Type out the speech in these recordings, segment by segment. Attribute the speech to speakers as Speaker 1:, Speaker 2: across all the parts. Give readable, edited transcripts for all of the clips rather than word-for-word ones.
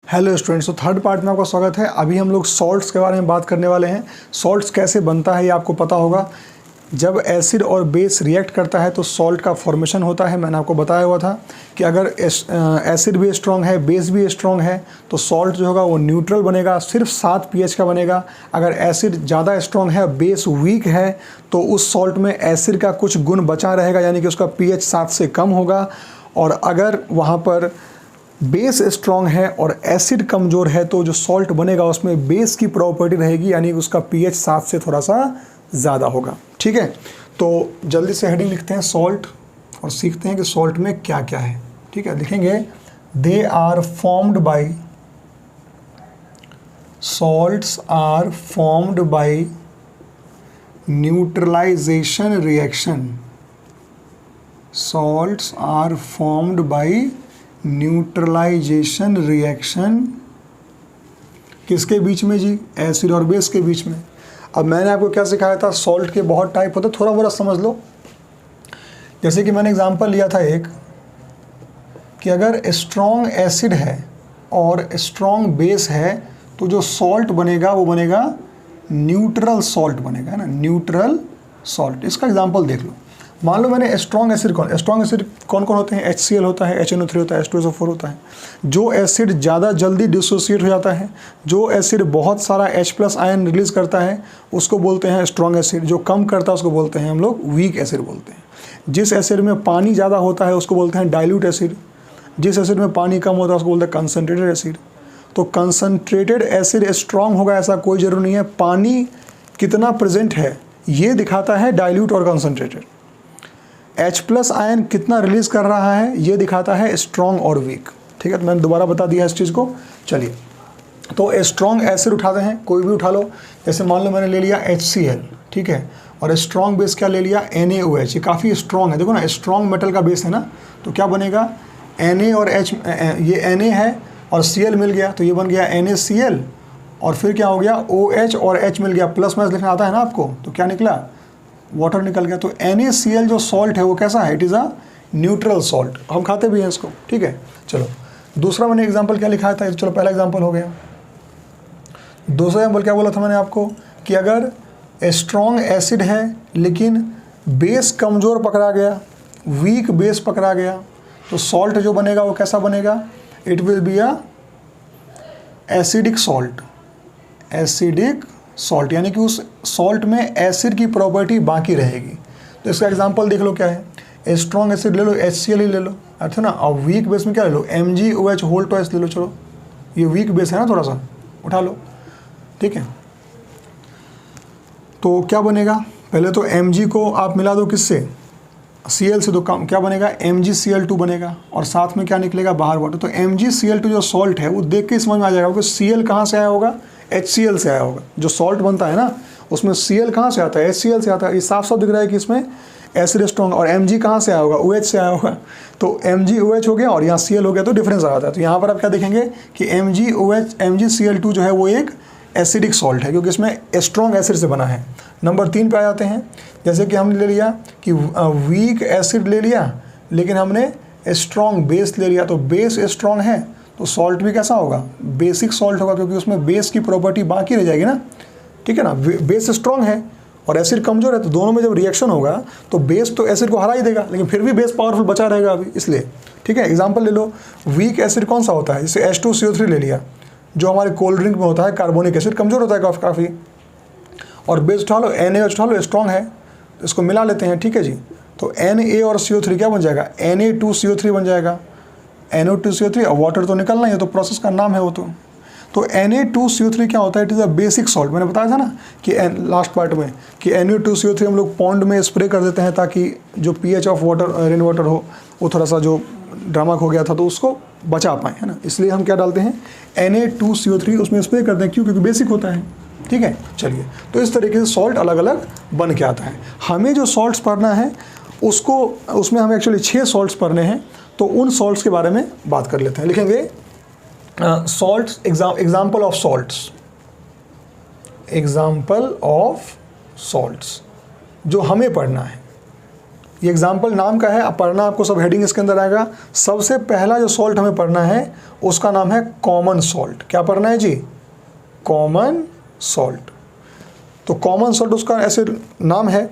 Speaker 1: Hello students, तो third part में आपका स्वागत है। अभी हम लोग सॉल्ट्स के बारे में बात करने वाले हैं। सॉल्ट्स कैसे बनता है ये आपको पता होगा। जब एसिड और बेस रिएक्ट करता है तो सॉल्ट का फॉर्मेशन होता है। मैंने आपको बताया हुआ था कि अगर एसिड भी स्ट्रॉन्ग है, बेस भी स्ट्रॉन्ग है तो सॉल्ट जो होगा वो न्यूट्रल बनेगा, सिर्फ 7 pH का बनेगा। अगर एसिड ज़्यादा स्ट्रॉन्ग है, बेस वीक है, तो उस सॉल्ट में एसिड का कुछ गुण बचा रहेगा, यानी कि उसका pH 7 से कम होगा। और अगर वहाँ पर बेस स्ट्रॉन्ग है और एसिड कमज़ोर है तो जो सॉल्ट बनेगा उसमें बेस की प्रॉपर्टी रहेगी, यानी उसका pH 7 से थोड़ा सा ज़्यादा होगा। ठीक है, तो जल्दी से हेडिंग लिखते हैं सॉल्ट और सीखते हैं कि सॉल्ट में क्या क्या है। ठीक है, लिखेंगे they are formed by, salts are formed by neutralization reaction. Salts are formed by neutralization reaction. किसके बीच में जी? एसिड और बेस के बीच में। अब मैंने आपको क्या सिखाया था, सॉल्ट के बहुत टाइप होते, थोड़ा मोड़ा समझ लो। जैसे कि मैंने एग्जांपल लिया था एक, कि अगर स्ट्रॉन्ग एसिड है और स्ट्रॉन्ग बेस है तो जो सॉल्ट बनेगा वो बनेगा न्यूट्रल सॉल्ट बनेगा, है ना, न्यूट्रल सॉल्ट। इसका एग्जांपल देख लो। मान लो मैंने स्ट्रॉन्ग एसिड कौन कौन होते हैं? HCl होता है, HNO3 होता है, H2SO4 होता है। जो एसिड ज़्यादा जल्दी डिसोसिएट हो जाता है, जो एसिड बहुत सारा H+ आयन रिलीज़ करता है, उसको बोलते हैं स्ट्रॉन्ग एसिड। जो कम करता है उसको बोलते हैं हम लोग वीक एसिड बोलते हैं। जिस एसिड में पानी ज़्यादा होता है उसको बोलते हैं डाइल्यूट एसिड। जिस एसिड में पानी कम होता है उसको बोलते हैं कंसनट्रेटेड एसिड। तो कंसनट्रेटेड एसिड स्ट्रॉन्ग होगा ऐसा कोई ज़रूरी नहीं है। पानी कितना प्रेजेंट है ये दिखाता है डाइल्यूट और कंसनट्रेटेड। H+ आयन कितना रिलीज कर रहा है ये दिखाता है स्ट्रॉन्ग और वीक। ठीक है, तो मैंने दोबारा बता दिया इस चीज़ को। चलिए, तो स्ट्रॉन्ग एसिड उठाते हैं, कोई भी उठा लो। जैसे मान लो मैंने ले लिया HCl, ठीक है, और स्ट्रॉन्ग बेस क्या ले लिया? NaOH। ये काफ़ी स्ट्रॉन्ग है, देखो ना, स्ट्रॉन्ग मेटल का बेस है ना, तो क्या बनेगा? Na और H, ये Na है और Cl मिल गया तो ये बन गया NaCl। और फिर क्या हो गया? OH और H मिल गया, प्लस माइनस लिखना आता है ना आपको, तो क्या निकला? वाटर निकल गया। तो NaCl जो सॉल्ट है वो कैसा है? It is a neutral salt. हम खाते भी हैं इसको। ठीक है, चलो दूसरा मैंने एग्जांपल क्या लिखा था? चलो पहला एग्जांपल हो गया। दूसरा एग्जांपल क्या बोला था मैंने आपको कि अगर स्ट्रॉन्ग एसिड है लेकिन बेस कमज़ोर पकड़ा गया, वीक बेस पकड़ा गया, तो सॉल्ट जो बनेगा वो कैसा बनेगा? It will be a acidic salt. Acidic salt, यानी कि उस सॉल्ट में एसिड की प्रॉपर्टी बाकी रहेगी। तो इसका एग्जांपल देख लो क्या है। स्ट्रॉन्ग एसिड ले लो, HCl ही ले लो, अच्छा ना। और वीक बेस में क्या ले लो? MgOH होल ट्वाइस ले लो। चलो, ये वीक बेस है ना, थोड़ा सा उठा लो। ठीक है, तो क्या बनेगा? पहले तो Mg को आप मिला दो किससे? Cl से। तो क्या बनेगा? MgCl2 बनेगा और साथ में क्या निकलेगा? बाहर वाटर। तो MgCl2 जो सॉल्ट है वो देख के समझ में आ जाएगा कि Cl कहाँ से आया होगा? HCl से आया होगा। जो सॉल्ट बनता है ना उसमें Cl कहाँ से आता है? HCl से आता है। ये साफ साफ दिख रहा है कि इसमें एसिड स्ट्रॉन्ग। और Mg कहाँ से आया होगा? OH से आया होगा। तो MgOH हो गया और यहाँ Cl हो गया, तो डिफरेंस आ जाता है। तो यहाँ पर आप क्या देखेंगे कि MgCl2 जो है वो एक एसिडिक सॉल्ट है, क्योंकि इसमें स्ट्रॉन्ग एसिड से बना है। नंबर 3 पे आ जाते हैं। जैसे कि हमने ले लिया कि वीक एसिड ले लिया लेकिन हमने स्ट्रॉन्ग बेस ले लिया, तो बेस स्ट्रॉन्ग है तो सॉल्ट भी कैसा होगा? बेसिक सॉल्ट होगा, क्योंकि उसमें बेस की प्रॉपर्टी बाकी रह जाएगी ना। ठीक है ना, बेस स्ट्रॉन्ग है और एसिड कमजोर है, तो दोनों में जब रिएक्शन होगा तो बेस तो एसिड को हरा ही देगा, लेकिन फिर भी बेस पावरफुल बचा रहेगा अभी, इसलिए। ठीक है, एग्जांपल ले लो। वीक एसिड कौन सा होता है? जैसे H2CO3 ले लिया, जो हमारे कोल्ड ड्रिंक में होता है, कार्बोनिक एसिड कमजोर होता है काफ़ी। और बेस उठा लो, NaOH उठा लो, स्ट्रॉन्ग है, इसको मिला लेते हैं। ठीक है जी, तो Na और CO3 क्या बन जाएगा? Na2CO3 बन जाएगा। NO2CO3, और वाटर तो निकलना ही है, तो प्रोसेस का नाम है वो। तो Na2CO3 क्या होता है? It is a basic salt. मैंने बताया था ना कि लास्ट पार्ट में कि Na2CO3 हम लोग पॉन्ड में स्प्रे कर देते हैं ताकि जो pH of water, rain water हो, वो थोड़ा सा जो ड्रामा हो गया था तो उसको बचा पाए, है ना। इसलिए हम क्या डालते हैं? Na2CO3 उसमें स्प्रे करते हैं। क्यों? क्योंकि बेसिक होता है। ठीक है, चलिए, तो इस तरीके से सॉल्ट अलग अलग बन के आता है। हमें जो सॉल्ट्स पढ़ना है उसमें हमें एक्चुअली 6 सॉल्ट्स पढ़ने हैं, तो उन सॉल्ट्स के बारे में बात कर लेते हैं। लिखेंगे salts, example of salts. Example of salts जो हमें पढ़ना है। ये एग्जाम्पल नाम का है, अब पढ़ना आपको सब हेडिंग इसके अंदर आएगा। सबसे पहला जो सॉल्ट हमें पढ़ना है उसका नाम है कॉमन सॉल्ट। क्या पढ़ना है जी? Common salt. तो कॉमन सॉल्ट उसका ऐसे नाम है।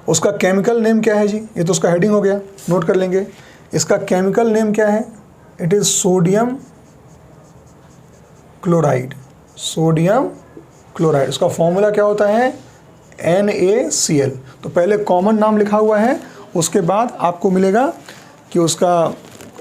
Speaker 1: उसका केमिकल नेम क्या है जी? ये तो उसका हेडिंग हो गया, नोट कर लेंगे। इसका केमिकल नेम क्या है? It is sodium chloride. Sodium chloride. उसका फॉर्मूला क्या होता है? NaCl। तो पहले कॉमन नाम लिखा हुआ है, उसके बाद आपको मिलेगा कि उसका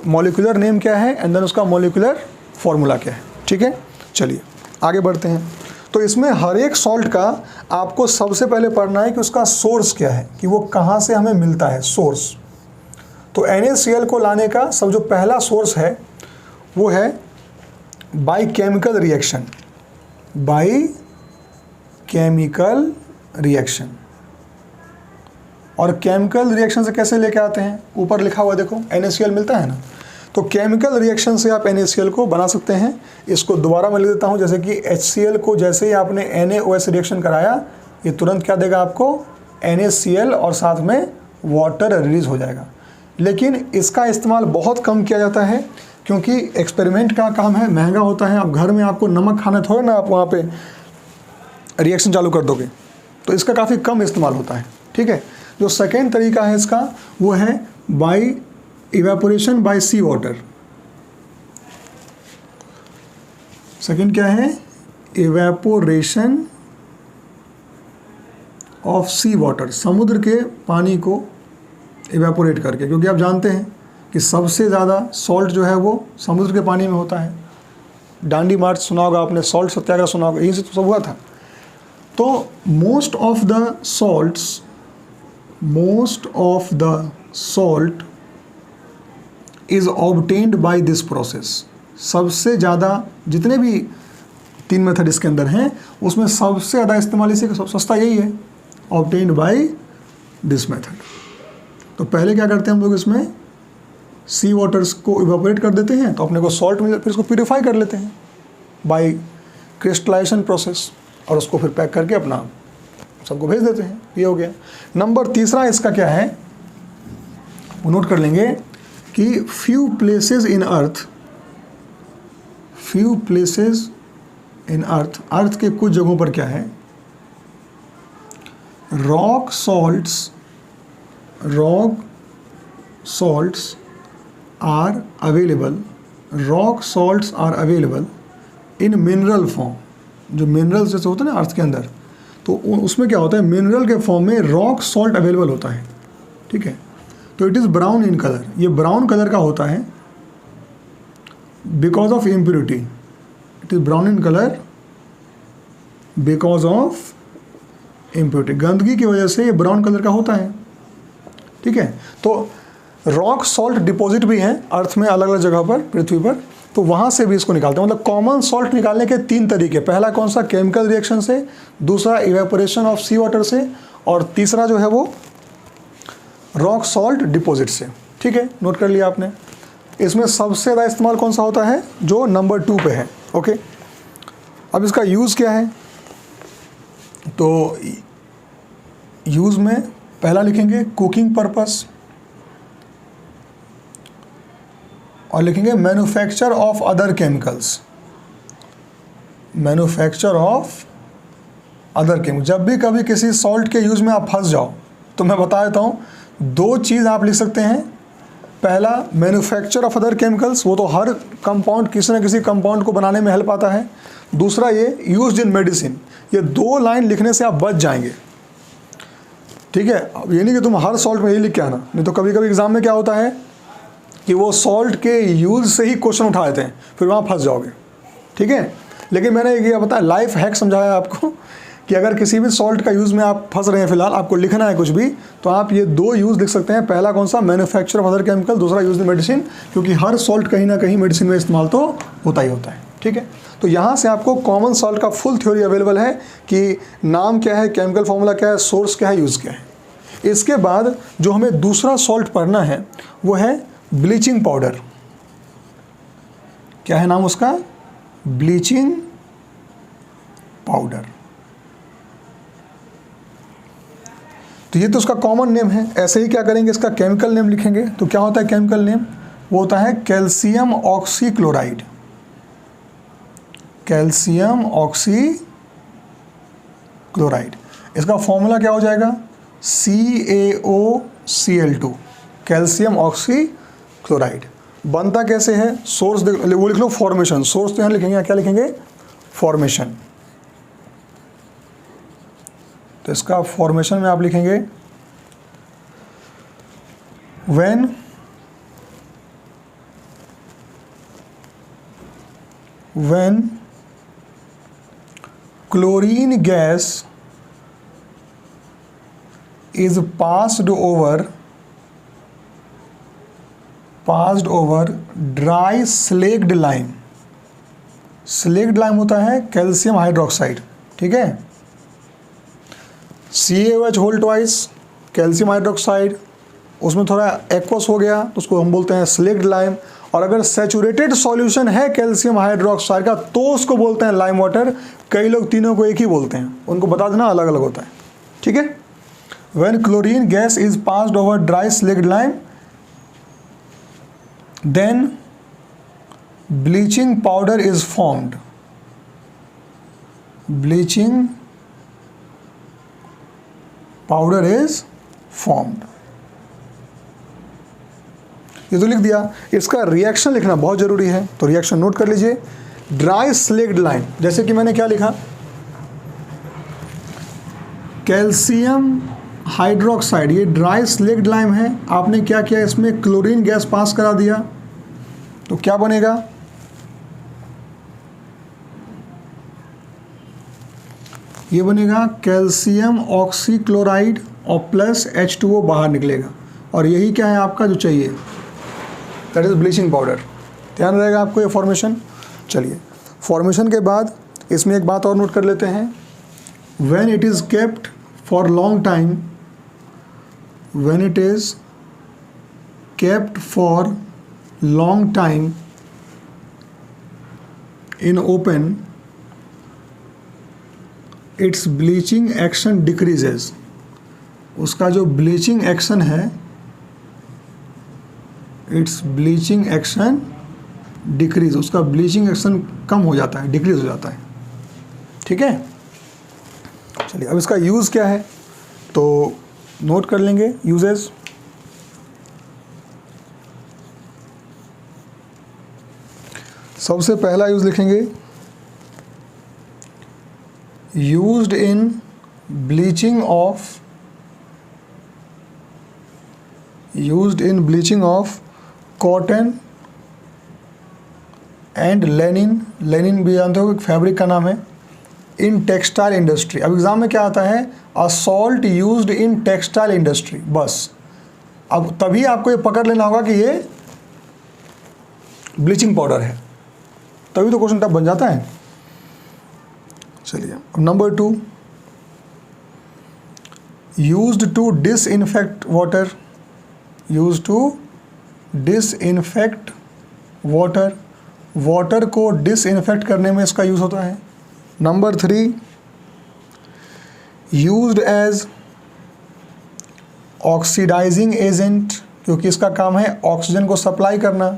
Speaker 1: मॉलिक्यूलर नेम क्या है एंड देन उसका मॉलिक्यूलर फॉर्मूला क्या है। ठीक है, चलिए आगे बढ़ते हैं। तो इसमें हर एक सॉल्ट का आपको सबसे पहले पढ़ना है कि उसका सोर्स क्या है, कि वो कहाँ से हमें मिलता है, सोर्स। तो NaCl को लाने का सब जो पहला सोर्स है वो है by chemical reaction. By chemical reaction. और केमिकल रिएक्शन से कैसे लेके आते हैं? ऊपर लिखा हुआ देखो, NaCl मिलता है ना, तो केमिकल रिएक्शन से आप NaCl को बना सकते हैं। इसको दोबारा मैं लिख देता हूँ, जैसे कि HCl को जैसे ही आपने NaOH रिएक्शन कराया, ये तुरंत क्या देगा आपको? NaCl, और साथ में वाटर रिलीज हो जाएगा। लेकिन इसका इस्तेमाल बहुत कम किया जाता है, क्योंकि एक्सपेरिमेंट का काम है, महंगा होता है। अब घर में आपको नमक खाना थोड़ा ना आप वहाँ पे रिएक्शन चालू कर दोगे, तो इसका काफ़ी कम इस्तेमाल होता है। ठीक है, जो सेकेंड तरीका है इसका वो है by evaporation by sea water. Second क्या है? Evaporation of sea water. समुद्र के पानी को इवेपोरेट करके, क्योंकि आप जानते हैं कि सबसे ज़्यादा सॉल्ट जो है वो समुद्र के पानी में होता है। डांडी मार्च सुना होगा आपने, सॉल्ट सत्याग्रह सुना होगा, यहीं से तो सब हुआ था। तो most of the salt is obtained by this process. सबसे ज़्यादा जितने भी 3 मेथड इसके अंदर हैं, उसमें सबसे ज़्यादा इस्तेमाल इसी का सस्ता यही है, ऑब्टेन्ड बाय दिस मेथड। तो पहले क्या करते हैं हम लोग, इसमें सी वाटर्स को इवेपोरेट कर देते हैं, तो अपने को सॉल्ट मिल, फिर इसको प्यूरिफाई कर लेते हैं बाय क्रिस्टलाइजेशन प्रोसेस, और उसको फिर पैक करके अपना सबको भेज देते हैं। ये हो गया। नंबर तीसरा इसका क्या है, वो नोट कर लेंगे कि फ्यू प्लेसेस इन अर्थ, अर्थ के कुछ जगहों पर क्या है, rock salts are available in mineral form. जो मिनरल्स जैसे होते हैं ना अर्थ के अंदर, तो उसमें क्या होता है, मिनरल के फॉर्म में रॉक सॉल्ट अवेलेबल होता है। ठीक है, तो it is brown in colour. ये ब्राउन कलर का होता है because of impurity. It is brown in colour because of impurity. गंदगी की वजह से ये ब्राउन कलर का होता है। ठीक है, तो रॉक सॉल्ट डिपॉजिट भी हैं अर्थ में अलग अलग जगह पर, पृथ्वी पर, तो वहाँ से भी इसको निकालते हैं। मतलब कॉमन सॉल्ट निकालने के 3 तरीके। पहला कौन सा? केमिकल रिएक्शन से, दूसरा इवेपोरेशन ऑफ सी वाटर से, और तीसरा जो है वो रॉक सॉल्ट डिपॉजिट से। ठीक है, नोट कर लिया आपने। इसमें सबसे ज़्यादा इस्तेमाल कौन सा होता है? जो नंबर 2 पे है। ओके, अब इसका यूज़ क्या है? तो यूज़ में पहला लिखेंगे कुकिंग पर्पस, और लिखेंगे manufacture of other chemicals. Manufacture of other chemical. जब भी कभी किसी सॉल्ट के यूज़ में आप फंस जाओ, तो मैं बता देता हूँ, 2 चीज़ आप लिख सकते हैं। पहला मैन्युफैक्चर ऑफ अदर केमिकल्स, वो तो हर कंपाउंड किसी न किसी कंपाउंड को बनाने में हेल्प आता है। दूसरा ये यूज्ड इन मेडिसिन। ये 2 लाइन लिखने से आप बच जाएंगे। ठीक है, अब ये नहीं कि तुम हर सॉल्ट में यही लिख के आना, नहीं तो कभी कभी एग्जाम में क्या होता है कि वो सॉल्ट के यूज़ से ही क्वेश्चन उठा देते हैं, फिर वहाँ फंस जाओगे। ठीक है, लेकिन मैंने ये बताया, लाइफ हैक समझाया आपको कि अगर किसी भी सॉल्ट का यूज़ में आप फंस रहे हैं, फिलहाल आपको लिखना है कुछ भी, तो आप ये 2 यूज़ लिख सकते हैं। पहला कौन सा? मैन्युफैक्चर ऑफ अदर केमिकल, दूसरा यूज इन मेडिसिन, क्योंकि हर सॉल्ट कहीं ना कहीं मेडिसिन में इस्तेमाल तो होता ही होता है। ठीक है, तो यहाँ से आपको कॉमन सॉल्ट का फुल थ्योरी अवेलेबल है कि नाम क्या है, केमिकल फॉर्मूला क्या है, सोर्स क्या है, यूज़ क्या है। इसके बाद जो हमें दूसरा सॉल्ट पढ़ना है वो है ब्लीचिंग पाउडर। क्या है नाम उसका? Bleaching powder. तो ये तो उसका कॉमन नेम है। ऐसे ही क्या करेंगे, इसका केमिकल नेम लिखेंगे। तो क्या होता है केमिकल नेम, वो होता है कैल्शियम ऑक्सीक्लोराइड। Calcium oxychloride. इसका फॉर्मूला क्या हो जाएगा, CaOCl2, कैल्शियम ऑक्सीक्लोराइड। बनता कैसे है, सोर्स वो लिख लो फॉर्मेशन। सोर्स तो यहाँ लिखेंगे, क्या लिखेंगे, फॉर्मेशन। तो इसका फॉर्मेशन में आप लिखेंगे when chlorine gas is passed over dry slaked lime। Slaked lime होता है कैल्शियम हाइड्रोक्साइड, ठीक है। CaOH whole twice calcium hydroxide, उसमें थोड़ा एक्वस हो गया तो उसको हम बोलते हैं स्लेक्ड लाइम। और अगर सैचुरेटेड सॉल्यूशन है कैल्शियम हाइड्रोक्साइड का तो उसको बोलते हैं लाइम वाटर। कई लोग तीनों को एक ही बोलते हैं, उनको बता देना अलग अलग होता है, ठीक है। When chlorine gas is passed over dry slaked lime then bleaching powder is formed. Bleaching powder is formed. ये तो लिख दिया। इसका रिएक्शन लिखना बहुत जरूरी है, तो रिएक्शन नोट कर लीजिए। ड्राई स्लेक्ड लाइम, जैसे कि मैंने क्या लिखा, कैल्शियम हाइड्रोक्साइड, ये ड्राई स्लेक्ड लाइम है। आपने क्या किया, इसमें क्लोरीन गैस पास करा दिया, तो क्या बनेगा, ये बनेगा कैल्शियम ऑक्सीक्लोराइड और प्लस H2O बाहर निकलेगा। और यही क्या है आपका जो चाहिए, दैट इज ब्लीचिंग पाउडर। ध्यान रहेगा आपको ये फॉर्मेशन। चलिए, फॉर्मेशन के बाद इसमें एक बात और नोट कर लेते हैं। When it is kept for long time, when it is kept for long time in open, it's bleaching action decreases. उसका जो ब्लीचिंग एक्शन है, इट्स ब्लीचिंग एक्शन डिक्रीज, उसका ब्लीचिंग एक्शन कम हो जाता है, डिक्रीज हो जाता है, ठीक है। चलिए, अब इसका यूज़ क्या है तो नोट कर लेंगे यूजेस। सबसे पहला यूज़ लिखेंगे, used in bleaching of cotton and linen। Lenin भी जानते हो, फैब्रिक का नाम है। In textile industry. अब एग्जाम में क्या आता है, a salt used in textile industry, बस। अब तभी आपको ये पकड़ लेना होगा कि ये ब्लीचिंग पाउडर है, तभी तो क्वेश्चन टफ बन जाता है। चलिए, अब number 2, used to disinfect water. Used to disinfect water, water को डिसइंफेक्ट करने में इसका यूज़ होता है। Number 3, used as oxidising agent, क्योंकि इसका काम है ऑक्सीजन को सप्लाई करना,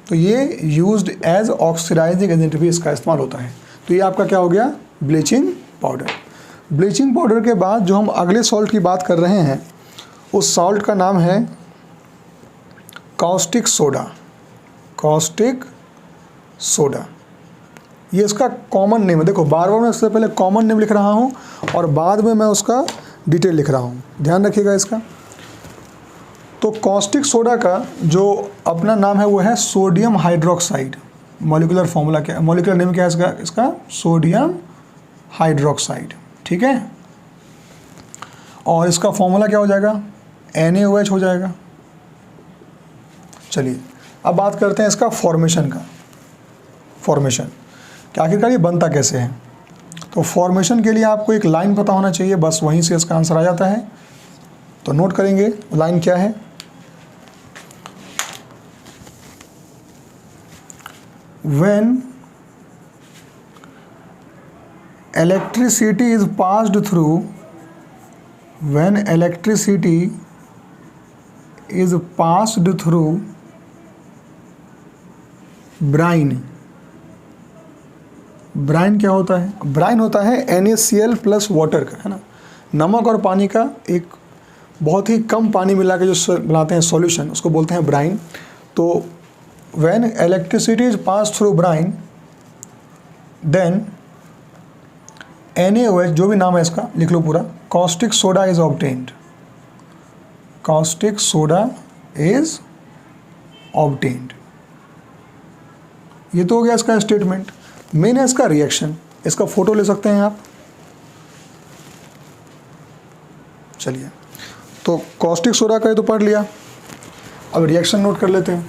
Speaker 1: तो ये यूज्ड एज ऑक्सीडाइजिंग एजेंट भी इसका इस्तेमाल होता है। तो ये आपका क्या हो गया, ब्लीचिंग पाउडर। ब्लीचिंग पाउडर के बाद जो हम अगले सॉल्ट की बात कर रहे हैं, उस सॉल्ट का नाम है कास्टिक सोडा। कास्टिक सोडा, ये इसका कॉमन नेम है। देखो, बार बार मैं इससे पहले कॉमन नेम लिख रहा हूँ और बाद में मैं उसका डिटेल लिख रहा हूँ, ध्यान रखिएगा इसका। तो कास्टिक सोडा का जो अपना नाम है वो है सोडियम हाइड्रोक्साइड। मॉलिक्यूलर फॉर्मूला क्या है, मॉलिक्यूलर नेम क्या है इसका सोडियम हाइड्रोक्साइड, ठीक है। और इसका फॉर्मूला क्या हो जाएगा, NaOH हो जाएगा। चलिए, अब बात करते हैं इसका फॉर्मेशन का। फॉर्मेशन क्या, आखिरकार ये बनता कैसे है। तो फॉर्मेशन के लिए आपको एक लाइन पता होना चाहिए, बस वहीं से इसका आंसर आ जाता है। तो नोट करेंगे लाइन क्या है, when electricity is passed through when electricity is passed through brine, brine क्या होता है? ब्राइन होता है NaCl प्लस वाटर का, है ना, नमक और पानी का एक बहुत ही कम पानी मिला के जो बनाते हैं सॉल्यूशन, उसको बोलते हैं ब्राइन। तो when electricity is pass through brine then NaOH, जो भी नाम है इसका लिख लो पूरा, caustic soda is obtained, caustic soda is obtained. ये तो हो गया इसका स्टेटमेंट। मेन है इसका रिएक्शन, इसका फोटो ले सकते हैं आप। चलिए, तो कॉस्टिक सोडा का ये तो पढ़ लिया, अब रिएक्शन नोट कर लेते हैं।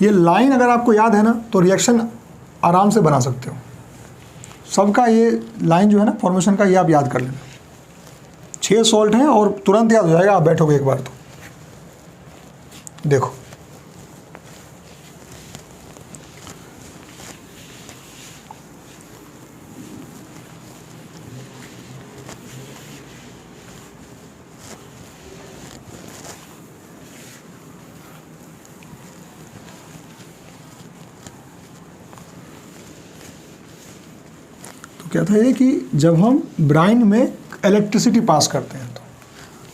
Speaker 1: ये लाइन अगर आपको याद है ना तो रिएक्शन आराम से बना सकते हो। सबका ये लाइन जो है ना फॉर्मेशन का, ये आप याद कर लेना। 6 सॉल्ट हैं और तुरंत याद हो जाएगा, आप बैठोगे एक बार तो। देखो, कहता है कि जब हम ब्राइन में इलेक्ट्रिसिटी पास करते हैं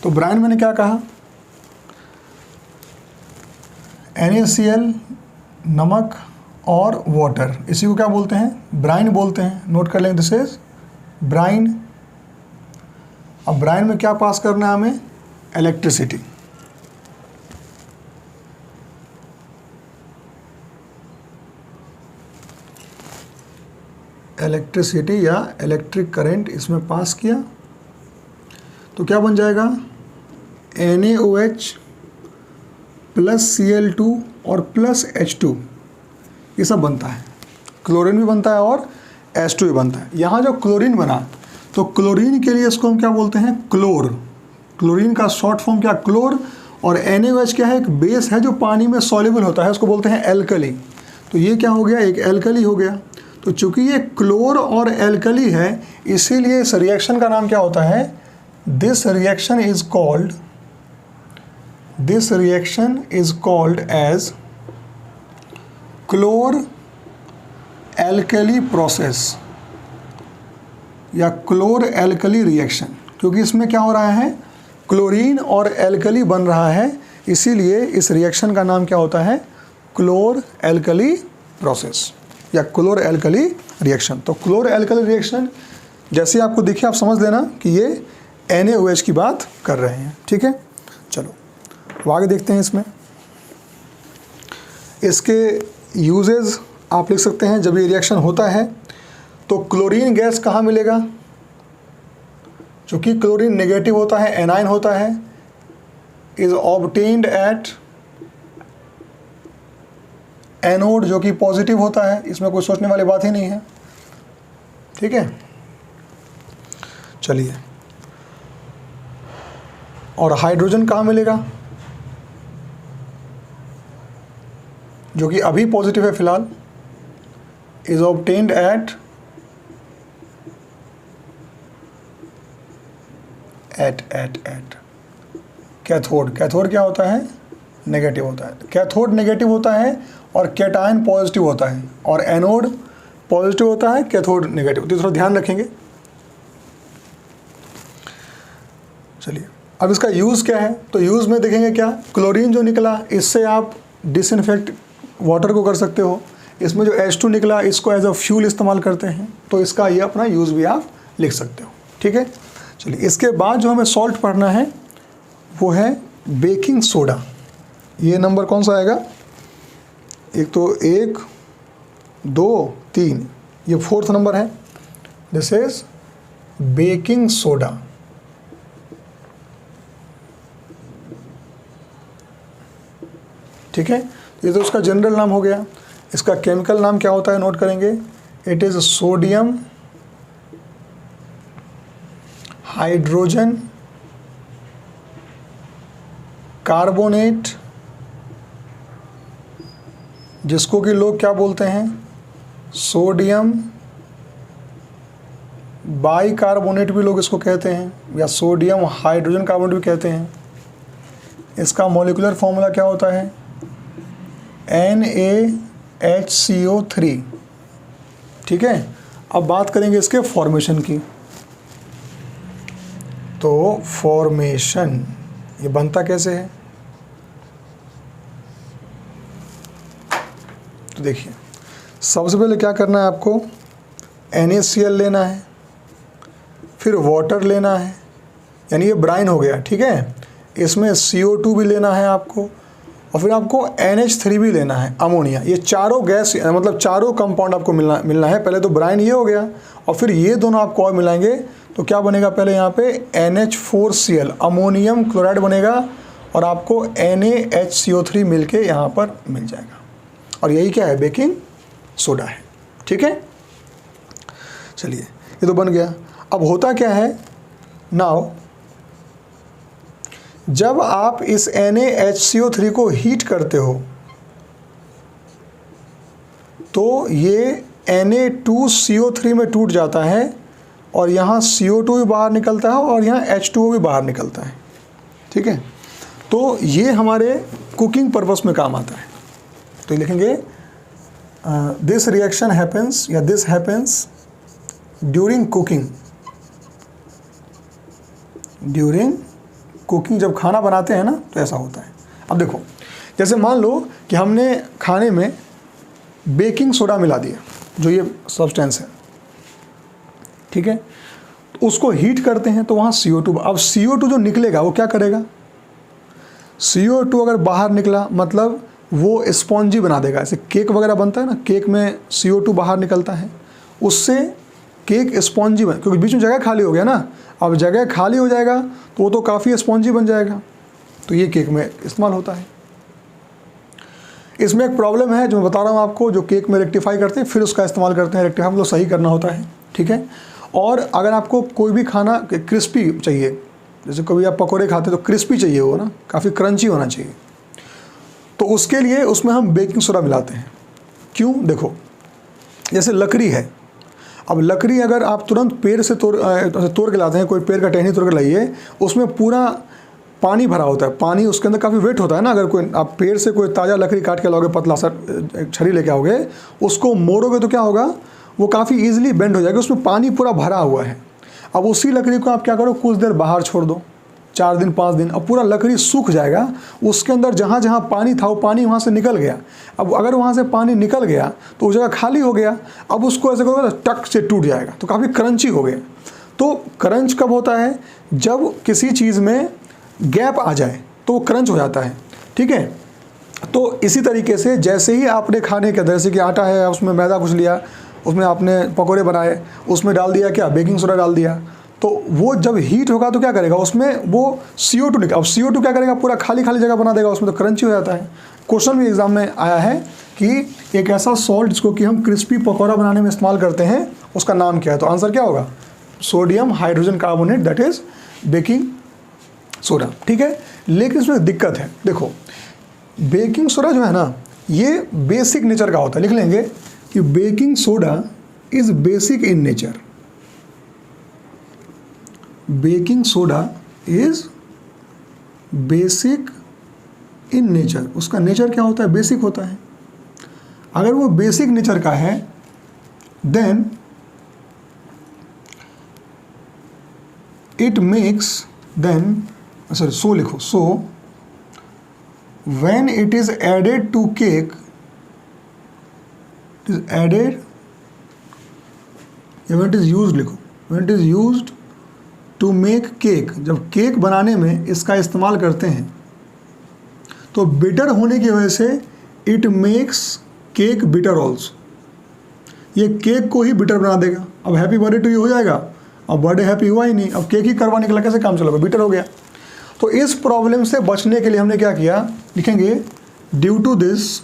Speaker 1: तो ब्राइन मैंने क्या कहा, NaCl, नमक और वाटर, इसी को क्या बोलते हैं? ब्राइन बोलते हैं। नोट कर लेंगे, दिस इज ब्राइन। अब ब्राइन में क्या पास करना है हमें? इलेक्ट्रिसिटी। इलेक्ट्रिसिटी या इलेक्ट्रिक करंट इसमें पास किया तो क्या बन जाएगा? NaOH प्लस Cl2 और प्लस H2, ये सब बनता है। क्लोरीन भी बनता है और H2 भी बनता है। यहाँ जो क्लोरीन बना, तो क्लोरीन के लिए इसको हम क्या बोलते हैं? क्लोर। क्लोरीन का शॉर्ट फॉर्म क्या? क्लोर। और NaOH क्या है? एक बेस है जो पानी में सॉल्युबल होता है, उसको बोलते हैं एल्कली। तो ये क्या हो गया? एक एल्कली हो गया। तो चूंकि ये क्लोर और एल्कली है, इसीलिए इस रिएक्शन का नाम क्या होता है? This reaction is called as chlor alkali process या क्लोर एल्कली रिएक्शन, क्योंकि इसमें क्या हो रहा है? क्लोरीन और एल्कली बन रहा है, इसीलिए इस रिएक्शन का नाम क्या होता है? क्लोर एल्कली प्रोसेस या क्लोर एल्कली रिएक्शन। तो क्लोर एल्कली रिएक्शन जैसे आपको दिखे, आप समझ लेना कि ये NaOH की बात कर रहे हैं। ठीक है, चलो आगे देखते हैं। इसमें इसके यूजेस आप लिख सकते हैं। जब ये रिएक्शन होता है तो क्लोरीन गैस कहाँ मिलेगा? चूँकि क्लोरीन नेगेटिव होता है, एनाइन होता है, इज ऑब्टेन्ड एट एनोड, जो कि पॉजिटिव होता है। इसमें कोई सोचने वाली बात ही नहीं है। ठीक है, चलिए, और हाइड्रोजन कहाँ मिलेगा? जो कि अभी पॉजिटिव है फिलहाल, is obtained at cathode. Cathode क्या होता है? नेगेटिव होता है। कैथोड नेगेटिव होता है और कैटायन पॉजिटिव होता है, और एनोड पॉजिटिव होता है, कैथोड नेगेटिव। तो थोड़ा ध्यान रखेंगे। चलिए, अब इसका यूज़ क्या है? तो यूज़ में देखेंगे क्या, क्लोरीन जो निकला इससे आप डिसइंफेक्ट वाटर को कर सकते हो। इसमें जो H2 निकला इसको एज अ फ्यूल इस्तेमाल करते हैं, तो इसका ये अपना यूज़ भी आप लिख सकते हो। ठीक है, चलिए, इसके बाद जो हमें सॉल्ट पढ़ना है वो है बेकिंग सोडा। ये नंबर कौन सा आएगा? एक तो 1, 2, 3, ये 4th नंबर है। This is baking soda. ठीक है, ये तो उसका जनरल नाम हो गया। इसका केमिकल नाम क्या होता है? नोट करेंगे, it is sodium hydrogen carbonate, जिसको कि लोग क्या बोलते हैं? सोडियम बाइकार्बोनेट भी लोग इसको कहते हैं, या सोडियम हाइड्रोजन कार्बोनेट भी कहते हैं। इसका मॉलिक्यूलर फॉर्मूला क्या होता है? NaHCO3। ठीक है, अब बात करेंगे इसके फॉर्मेशन की। तो फॉर्मेशन ये बनता कैसे है? तो देखिए, सबसे पहले क्या करना है आपको, NaCl लेना है, फिर वाटर लेना है, यानी ये ब्राइन हो गया, ठीक है। इसमें CO2 भी लेना है आपको, और फिर आपको NH3 भी लेना है, अमोनिया। ये चारों गैस, मतलब चारों कंपाउंड आपको मिलना है। पहले तो ब्राइन ये हो गया, और फिर ये दोनों आपको और मिलाएंगे तो क्या बनेगा? पहले यहाँ पे NH4Cl अमोनियम क्लोराइड बनेगा, और आपको NaHCO3 मिलके यहाँ पर मिल जाएगा। और यही क्या है? बेकिंग सोडा है। ठीक है, चलिए ये तो बन गया। अब होता क्या है, नाउ जब आप इस NaHCO3 को हीट करते हो तो ये Na2CO3 में टूट जाता है, और यहाँ CO2 भी बाहर निकलता है, और यहाँ H2O भी बाहर निकलता है। ठीक है, तो ये हमारे कुकिंग पर्पस में काम आता है। तो लिखेंगे दिस रिएक्शन हैपेंस, या this happens during cooking. During cooking, जब खाना बनाते हैं ना तो ऐसा होता है। अब देखो, जैसे मान लो कि हमने खाने में बेकिंग सोडा मिला दिया, जो ये सब्सटेंस है, ठीक है, तो उसको हीट करते हैं तो वहाँ CO2, अब CO2 जो निकलेगा वो क्या करेगा? CO2 अगर बाहर निकला मतलब वो स्पॉन्जी बना देगा। ऐसे केक वगैरह बनता है ना, केक में CO2 बाहर निकलता है, उससे केक स्पॉन्जी बन, क्योंकि बीच में जगह खाली हो गया ना, अब जगह खाली हो जाएगा तो वो तो काफ़ी स्पॉन्जी बन जाएगा। तो ये केक में इस्तेमाल होता है। इसमें एक प्रॉब्लम है जो मैं बता रहा हूँ आपको, जो केक में रेक्टिफाई करते हैं फिर उसका इस्तेमाल करते हैं, रेक्टिफाई मतलब सही करना होता है। ठीक है, और अगर आपको कोई भी खाना क्रिस्पी चाहिए, जैसे कभी आप पकौड़े खाते हैं तो क्रिस्पी चाहिए हो ना, काफ़ी क्रंची होना चाहिए, तो उसके लिए उसमें हम बेकिंग सोडा मिलाते हैं। क्यों? देखो, जैसे लकड़ी है, अब लकड़ी अगर आप तुरंत पेड़ से तोड़ के लाते हैं, कोई पेड़ का टहनी तोड़ के लाइए, उसमें पूरा पानी भरा होता है, पानी उसके अंदर काफ़ी वेट होता है ना। अगर कोई आप पेड़ से कोई ताज़ा लकड़ी काट के लाओगे, पतला सा छड़ी लेके आओगे, उसको मोड़ोगे तो क्या होगा? वो काफ़ी ईजिली बेंड हो जाएगा, उसमें पानी पूरा भरा हुआ है। अब उसी लकड़ी को आप क्या करो, कुछ देर बाहर छोड़ दो, 4 दिन 5 दिन, अब पूरा लकड़ी सूख जाएगा, उसके अंदर जहाँ जहाँ पानी था वो पानी वहाँ से निकल गया। अब अगर वहाँ से पानी निकल गया तो उस जगह खाली हो गया, अब उसको ऐसे करोगे तो टक से टूट जाएगा, तो काफ़ी क्रंची हो गया। तो क्रंच कब होता है? जब किसी चीज़ में गैप आ जाए तो वो क्रंच हो जाता है। ठीक है, तो इसी तरीके से जैसे ही आपने खाने के, जैसे कि आटा है, उसमें मैदा कुछ लिया, उसमें आपने पकौड़े बनाए, उसमें डाल दिया क्या? बेकिंग सोडा डाल दिया, तो वो जब हीट होगा तो क्या करेगा? उसमें वो CO2 निकल, अब CO2 क्या करेगा? पूरा खाली खाली जगह बना देगा, उसमें तो क्रंची हो जाता है। क्वेश्चन भी एग्जाम में आया है कि एक ऐसा सॉल्ट जिसको कि हम क्रिस्पी पकौड़ा बनाने में इस्तेमाल करते हैं, उसका नाम क्या है? तो आंसर क्या होगा? Sodium hydrogen carbonate, that is baking soda. ठीक है, लेकिन इसमें दिक्कत है। देखो, बेकिंग सोडा जो है ना, ये बेसिक नेचर का होता है। लिख लेंगे कि baking soda is basic in nature. Baking soda is basic in nature. उसका नेचर क्या होता है? बेसिक होता है। अगर वो बेसिक नेचर का है then it makes, then sorry, so लिखो, so when it is added to cake, it is added, when it is used लिखो, when it is used to make cake, जब केक बनाने में इसका इस्तेमाल करते हैं तो बिटर होने की वजह से it makes cake bitter also, ये केक को ही बिटर बना देगा। अब हैप्पी बर्थडे टू यू हो जाएगा, अब बर्थडे हैप्पी हुआ ही नहीं, अब केक ही करवाने के लिए कैसे काम चलेगा? बिटर हो गया। तो इस प्रॉब्लम से बचने के लिए हमने क्या किया? लिखेंगे due to this,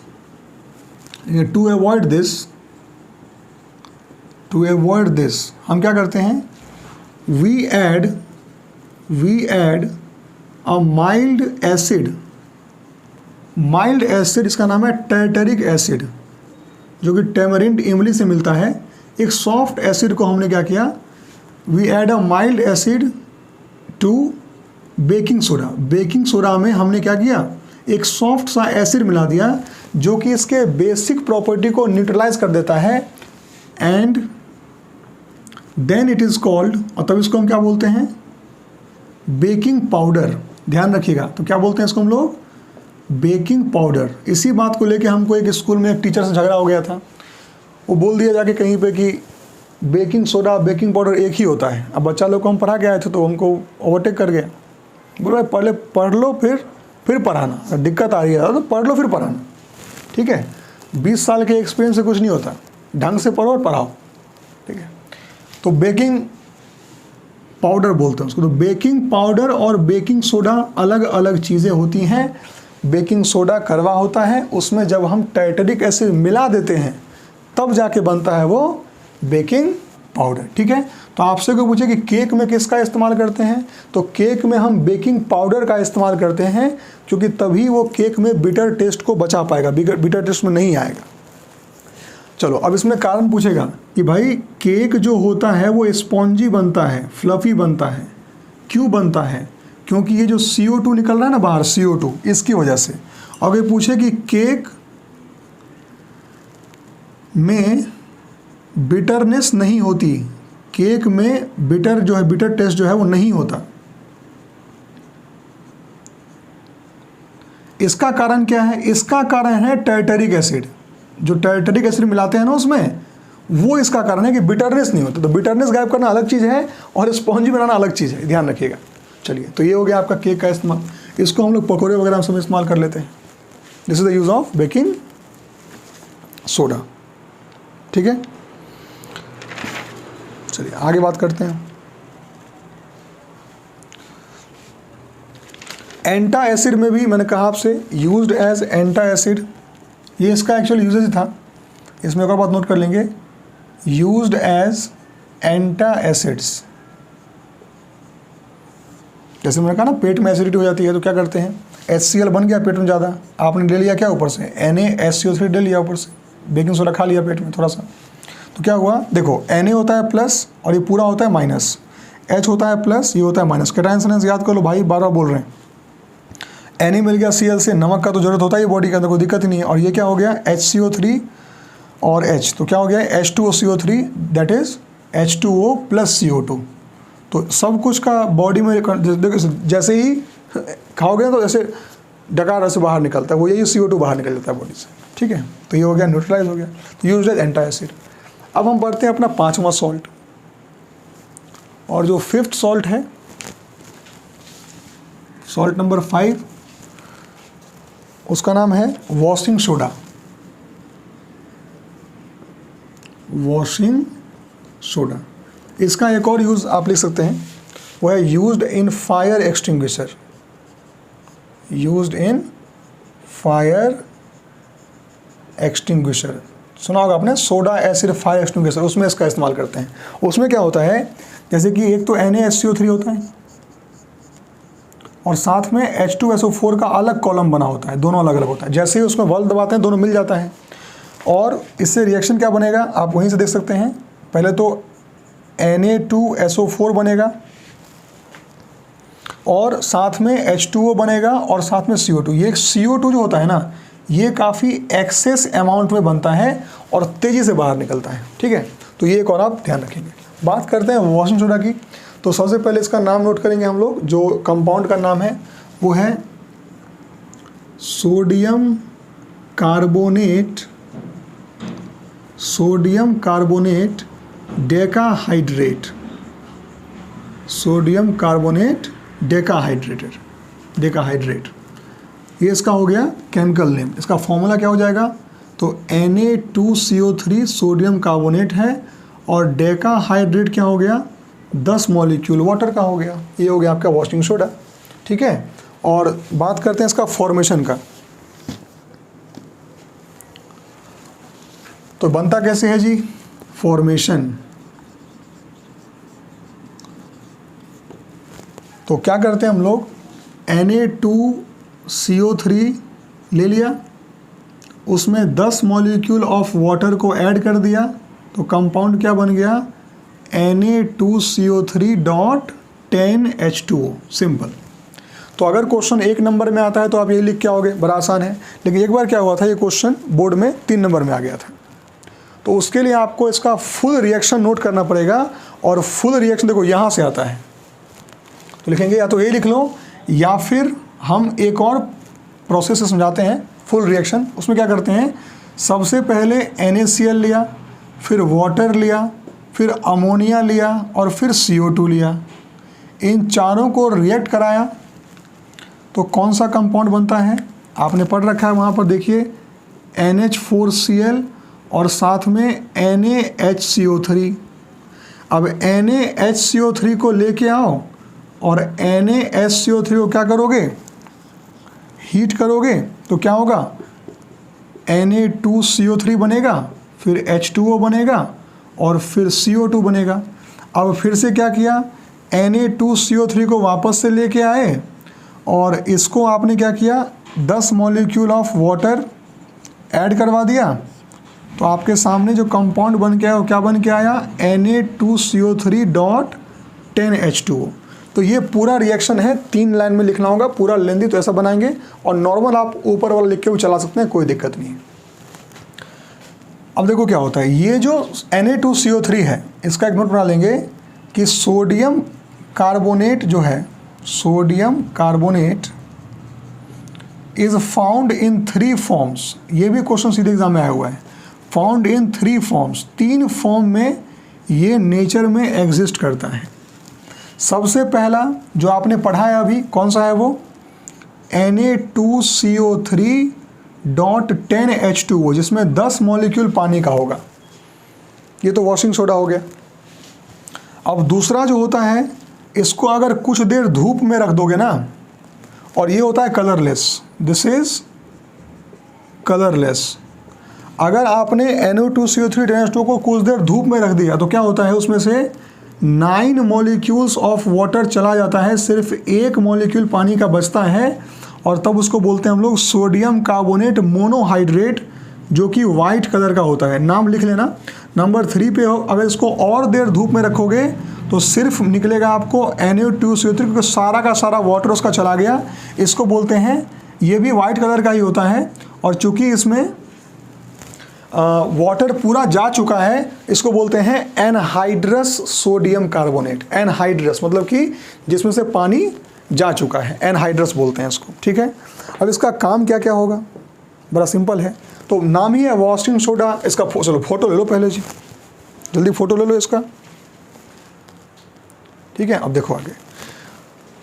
Speaker 1: to avoid this, to avoid this हम क्या करते हैं? We add a mild acid, mild acid इसका नाम है टैर्टरिक एसिड, जो कि टेमरिंड इमली से मिलता है। एक सॉफ्ट एसिड को हमने क्या किया? We add a mild acid to baking soda. Baking soda में हमने क्या किया, एक सॉफ्ट सा एसिड मिला दिया जो कि इसके बेसिक प्रॉपर्टी को न्यूट्रलाइज कर देता है, and then it is called, और तब इसको हम क्या बोलते हैं, बेकिंग पाउडर। ध्यान रखिएगा, तो क्या बोलते हैं इसको हम लोग, बेकिंग पाउडर। इसी बात को लेके हमको एक स्कूल में एक टीचर से झगड़ा हो गया था। वो बोल दिया जाके कहीं पे कि बेकिंग सोडा बेकिंग पाउडर एक ही होता है। अब बच्चा लोग को हम पढ़ा के आए थे तो हमको ओवरटेक कर गया, बोले भाई पहले पढ़ लो फिर पढ़ाना, अगर दिक्कत आ रही है तो पढ़ लो फिर पढ़ाना, ठीक है। 20 साल के एक्सपीरियंस से कुछ नहीं होता, ढंग से पढ़ो और पढ़ाओ, ठीक है। तो बेकिंग पाउडर बोलते हैं उसको। तो बेकिंग पाउडर और बेकिंग सोडा अलग अलग चीज़ें होती हैं। बेकिंग सोडा कड़वा होता है, उसमें जब हम टाइटरिक एसिड मिला देते हैं तब जाके बनता है वो बेकिंग पाउडर, ठीक है। तो आपसे कोई पूछे कि केक में किसका इस्तेमाल करते हैं, तो केक में हम बेकिंग पाउडर का इस्तेमाल करते हैं, क्योंकि तभी वो केक में बिटर टेस्ट को बचा पाएगा, बिटर टेस्ट में नहीं आएगा। चलो अब इसमें कारण पूछेगा कि भाई केक जो होता है वो स्पॉन्जी बनता है, फ्लफी बनता है, क्यों बनता है, क्योंकि ये जो CO2 निकल रहा है ना बाहर, CO2, इसकी वजह से। अगर पूछे कि केक में बिटरनेस नहीं होती, केक में बिटर टेस्ट जो है वो नहीं होता, इसका कारण क्या है, इसका कारण है टार्टरिक एसिड। जो टार्टरिक एसिड मिलाते हैं ना उसमें, वो इसका कारण है कि बिटरनेस नहीं होता। तो बिटरनेस गायब करना अलग चीज़ है और स्पॉन्जी बनाना अलग चीज़ है, ध्यान रखिएगा। चलिए, तो ये हो गया आपका केक का इस्तेमाल। इसको हम लोग पकौड़े वगैरह सब इस्तेमाल कर लेते हैं। This is the use of baking soda, ठीक है। चलिए आगे बात करते हैं। एंटा एसिड में भी मैंने कहा आपसे यूज्ड एज एंटा एसिड, ये इसका एक्चुअल यूजेज था। इसमें एक और बात नोट कर लेंगे, यूज्ड एज एंटा एसिड्स। जैसे मैंने कहा ना पेट में एसिडिटी हो जाती है तो क्या करते हैं, HCl बन गया पेट में ज़्यादा, आपने ले लिया क्या ऊपर से, NaSCO3 ले लिया ऊपर से, बेकिंग सोडा खा लिया पेट में थोड़ा सा, तो क्या हुआ, देखो Na होता है प्लस और ये पूरा होता है माइनस, H होता है प्लस, ये होता है माइनस। कैटायन साइंस याद कर लो भाई, बार बार बोल रहे हैं। Na मिल गया Cl से, नमक का तो जरूरत होता है ये बॉडी के अंदर, कोई दिक्कत ही नहीं है। और ये क्या हो गया, HCO3 और H, तो क्या हो गया H2OCO3, that is H2O plus CO2। तो सब कुछ का बॉडी में जैसे ही खाओगे ना तो ऐसे डकार ऐसे बाहर निकलता है, वो यही CO2 बाहर निकल जाता है बॉडी से, ठीक है। तो ये हो गया न्यूट्रलाइज हो गया, तो यूज्ड एज एंटा एसिड। अब हम बढ़ते हैं अपना 5वां सॉल्ट, और जो 5th सॉल्ट है, सॉल्ट नंबर 5, उसका नाम है वॉशिंग सोडा। वॉशिंग सोडा, इसका एक और यूज़ आप लिख सकते हैं, वो है used in fire extinguisher. Used in fire extinguisher, सुना होगा आपने, सोडा एसिड फायर एक्सटिंग्विशर, उसमें इसका इस्तेमाल करते हैं। उसमें क्या होता है, जैसे कि एक तो NaSCO3 होता है और साथ में H2SO4 का अलग कॉलम बना होता है, दोनों अलग अलग होता है। जैसे ही उसमें बल्ब दबाते हैं दोनों मिल जाता है, और इससे रिएक्शन क्या बनेगा आप वहीं से देख सकते हैं। पहले तो Na2SO4 बनेगा और साथ में H2O बनेगा और साथ में CO2। ये CO2 जो होता है ना, ये काफ़ी एक्सेस अमाउंट में बनता है और तेज़ी से बाहर निकलता है, ठीक है। तो ये एक और आप ध्यान रखेंगे। बात करते हैं वॉशिंग सोडा की, तो सबसे पहले इसका नाम नोट करेंगे हम लोग। जो कंपाउंड का नाम है वो है sodium carbonate decahydrate. Sodium carbonate decahydrate, ये इसका हो गया केमिकल नेम। इसका फॉर्मूला क्या हो जाएगा, तो Na2CO3 सोडियम कार्बोनेट है और डेकाहाइड्रेट क्या हो गया, 10 मॉलिक्यूल वाटर का हो गया। ये हो गया आपका वॉशिंग सोडा, ठीक है। और बात करते हैं इसका फॉर्मेशन का, तो बनता कैसे है जी, फॉर्मेशन। तो क्या करते हैं हम लोग, Na2CO3 ले लिया, उसमें 10 मॉलिक्यूल ऑफ वाटर को ऐड कर दिया, तो कंपाउंड क्या बन गया, Na2CO3.10H2O, सिंपल। तो अगर क्वेश्चन 1 नंबर में आता है तो आप ये लिख के आओगे, बड़ा आसान है। लेकिन एक बार क्या हुआ था, ये क्वेश्चन बोर्ड में 3 नंबर में आ गया था, तो उसके लिए आपको इसका फुल रिएक्शन नोट करना पड़ेगा। और फुल रिएक्शन देखो यहाँ से आता है, तो लिखेंगे या तो ये लिख लो, या फिर हम एक और प्रोसेस से समझाते हैं फुल रिएक्शन। उसमें क्या करते हैं, सबसे पहले NaCl लिया, फिर वाटर लिया, फिर अमोनिया लिया और फिर CO2 लिया। इन चारों को रिएक्ट कराया तो कौन सा कंपाउंड बनता है, आपने पढ़ रखा है वहाँ पर, देखिए NH4Cl और साथ में NaHCO3। अब NaHCO3 को लेके आओ और NaHCO3 को क्या करोगे, हीट करोगे, तो क्या होगा, Na2CO3 बनेगा, फिर H2O बनेगा और फिर CO2 बनेगा। अब फिर से क्या किया, Na2CO3 को वापस से लेके आए और इसको आपने क्या किया, 10 मॉलिक्यूल ऑफ वाटर ऐड करवा दिया, तो आपके सामने जो कंपाउंड बन के आया वो क्या बन के आया, Na2CO3.10H2O। तो ये पूरा रिएक्शन है, 3 लाइन में लिखना होगा, पूरा लेंदी तो ऐसा बनाएंगे, और नॉर्मल आप ऊपर वाला लिख के भी चला सकते हैं, कोई दिक्कत नहीं है। अब देखो क्या होता है, ये जो Na2CO3 है इसका एक नोट बना लेंगे कि सोडियम कार्बोनेट जो है, sodium carbonate is found in 3 forms. ये भी क्वेश्चन सीधे एग्जाम में आया हुआ है, फाउंड इन 3 फॉर्म्स, 3 फॉर्म में ये नेचर में एग्जिस्ट करता है। सबसे पहला जो आपने पढ़ा है अभी, कौन सा है वो, Na2CO3.10H2O, जिसमें 10 मॉलिक्यूल पानी का होगा, ये तो वॉशिंग सोडा हो गया। अब दूसरा जो होता है, इसको अगर कुछ देर धूप में रख दोगे ना, और ये होता है कलरलेस, दिस इज कलरलेस। अगर आपने Na2CO3.10H2O को कुछ देर धूप में रख दिया तो क्या होता है, उसमें से 9 मॉलिक्यूल्स ऑफ वाटर चला जाता है, सिर्फ 1 मॉलिक्यूल पानी का बचता है, और तब उसको बोलते हैं हम लोग सोडियम कार्बोनेट मोनोहाइड्रेट, जो कि वाइट कलर का होता है। नाम लिख लेना। नंबर 3 पे हो, अगर इसको और देर धूप में रखोगे तो सिर्फ निकलेगा आपको Na2CO3, क्योंकि सारा का सारा वाटर उसका चला गया। इसको बोलते हैं, ये भी वाइट कलर का ही होता है, और चूंकि इसमें वाटर पूरा जा चुका है, इसको बोलते हैं एनहाइड्रस सोडियम कार्बोनेट। एनहाइड्रस मतलब कि जिसमें से पानी जा चुका है, एनहाइड्रस बोलते हैं इसको, ठीक है। अब इसका काम क्या क्या होगा, बड़ा सिंपल है, तो नाम ही है वॉशिंग सोडा। इसका चलो फोटो ले लो पहले जी, जल्दी फोटो ले लो इसका, ठीक है। अब देखो आगे,